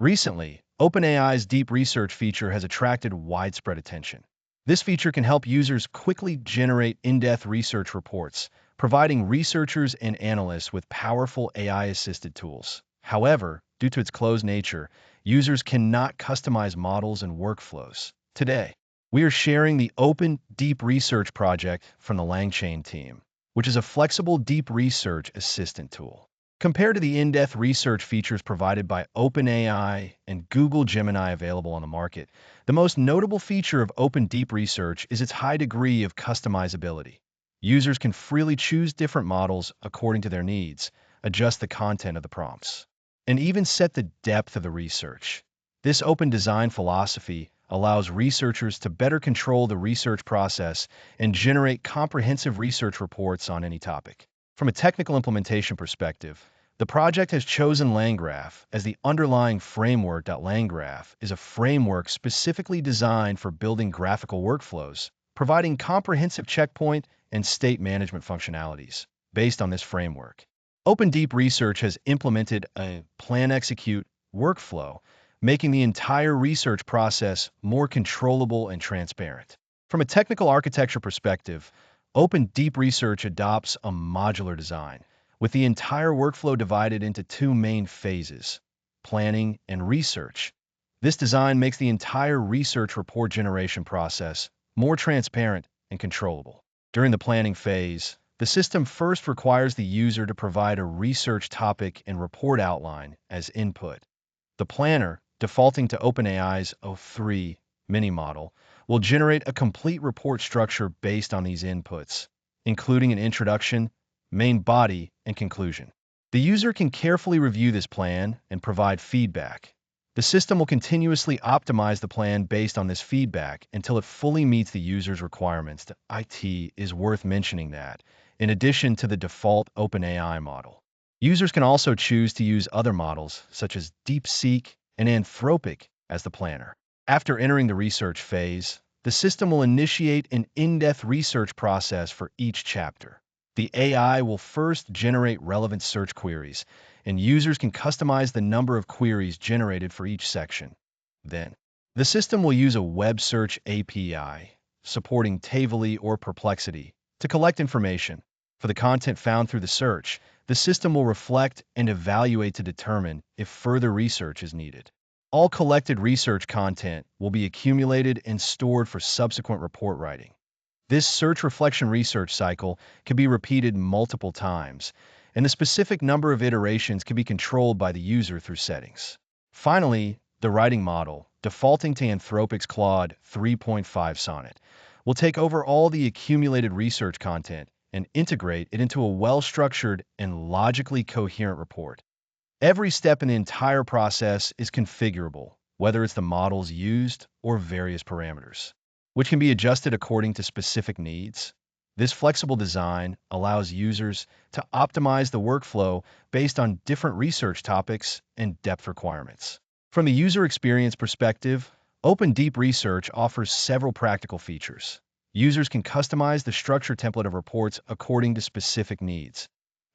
Recently, OpenAI's deep research feature has attracted widespread attention. This feature can help users quickly generate in-depth research reports, providing researchers and analysts with powerful AI-assisted tools. However, due to its closed nature, users cannot customize models and workflows. Today, we are sharing the Open Deep Research project from the LangChain team, which is a flexible deep research assistant tool. Compared to the in-depth research features provided by OpenAI and Google Gemini available on the market, the most notable feature of Open Deep Research is its high degree of customizability. Users can freely choose different models according to their needs, adjust the content of the prompts, and even set the depth of the research. This open design philosophy allows researchers to better control the research process and generate comprehensive research reports on any topic. From a technical implementation perspective, the project has chosen LangGraph as the underlying framework. LangGraph is a framework specifically designed for building graphical workflows, providing comprehensive checkpoint and state management functionalities. Based on this framework, Open Deep Research has implemented a plan-execute workflow, making the entire research process more controllable and transparent. From a technical architecture perspective, Open Deep Research adopts a modular design, with the entire workflow divided into two main phases: planning and research. This design makes the entire research report generation process more transparent and controllable. During the planning phase, the system first requires the user to provide a research topic and report outline as input. The planner, defaulting to OpenAI's O3 mini model, will generate a complete report structure based on these inputs, including an introduction, main body, and conclusion. The user can carefully review this plan and provide feedback. The system will continuously optimize the plan based on this feedback until it fully meets the user's requirements. It is worth mentioning that, in addition to the default OpenAI model, users can also choose to use other models, such as DeepSeek and Anthropic, as the planner. After entering the research phase, the system will initiate an in-depth research process for each chapter. The AI will first generate relevant search queries, and users can customize the number of queries generated for each section. Then, the system will use a web search API, supporting Tavily or Perplexity, to collect information. For the content found through the search, the system will reflect and evaluate to determine if further research is needed. All collected research content will be accumulated and stored for subsequent report writing. This search reflection research cycle can be repeated multiple times, and the specific number of iterations can be controlled by the user through settings. Finally, the writing model, defaulting to Anthropic's Claude 3.5 Sonnet, will take over all the accumulated research content and integrate it into a well-structured and logically coherent report. Every step in the entire process is configurable, whether it's the models used or various parameters, which can be adjusted according to specific needs. This flexible design allows users to optimize the workflow based on different research topics and depth requirements. From a user experience perspective, Open Deep Research offers several practical features. Users can customize the structure template of reports according to specific needs.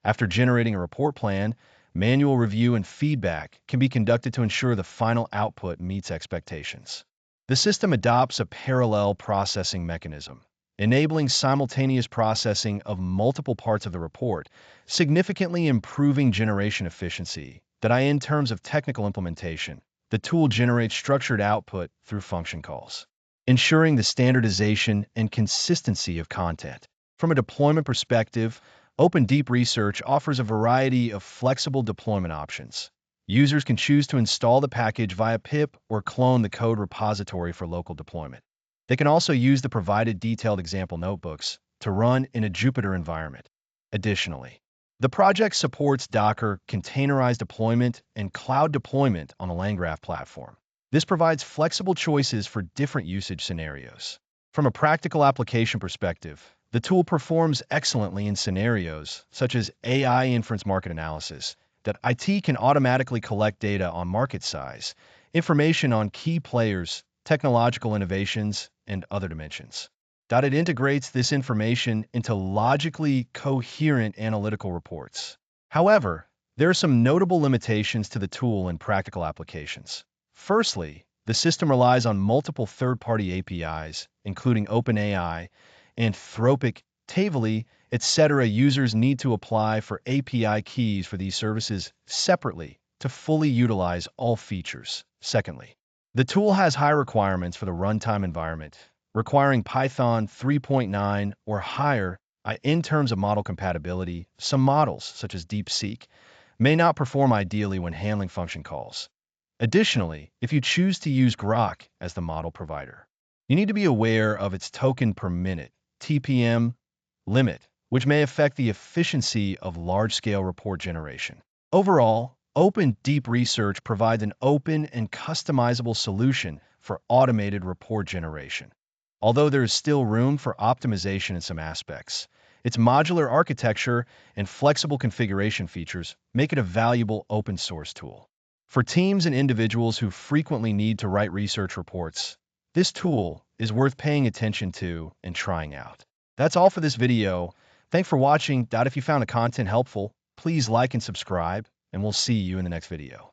After generating a report plan, manual review and feedback can be conducted to ensure the final output meets expectations. The system adopts a parallel processing mechanism, enabling simultaneous processing of multiple parts of the report, significantly improving generation efficiency. In terms of technical implementation, the tool generates structured output through function calls, ensuring the standardization and consistency of content. From a deployment perspective, Open Deep Research offers a variety of flexible deployment options. Users can choose to install the package via pip or clone the code repository for local deployment. They can also use the provided detailed example notebooks to run in a Jupyter environment. Additionally, the project supports Docker, containerized deployment, and cloud deployment on the LangGraph platform. This provides flexible choices for different usage scenarios. From a practical application perspective, the tool performs excellently in scenarios such as AI inference market analysis. IT can automatically collect data on market size, information on key players, technological innovations, and other dimensions. It integrates this information into logically coherent analytical reports. However, There are some notable limitations to the tool in practical applications. Firstly, the system relies on multiple third-party APIs, including OpenAI, Anthropic, Tavily, etc. Users need to apply for API keys for these services separately to fully utilize all features. Secondly, the tool has high requirements for the runtime environment, requiring Python 3.9 or higher. In terms of model compatibility, some models, such as DeepSeek, may not perform ideally when handling function calls. Additionally, if you choose to use Grok as the model provider, you need to be aware of its token per minute (TPM) limit, which may affect the efficiency of large-scale report generation. Overall, Open Deep Research provides an open and customizable solution for automated report generation. Although there is still room for optimization in some aspects, its modular architecture and flexible configuration features make it a valuable open source tool. For teams and individuals who frequently need to write research reports, this tool is worth paying attention to and trying out. That's all for this video. Thanks for watching. If you found the content helpful, please like and subscribe, and we'll see you in the next video.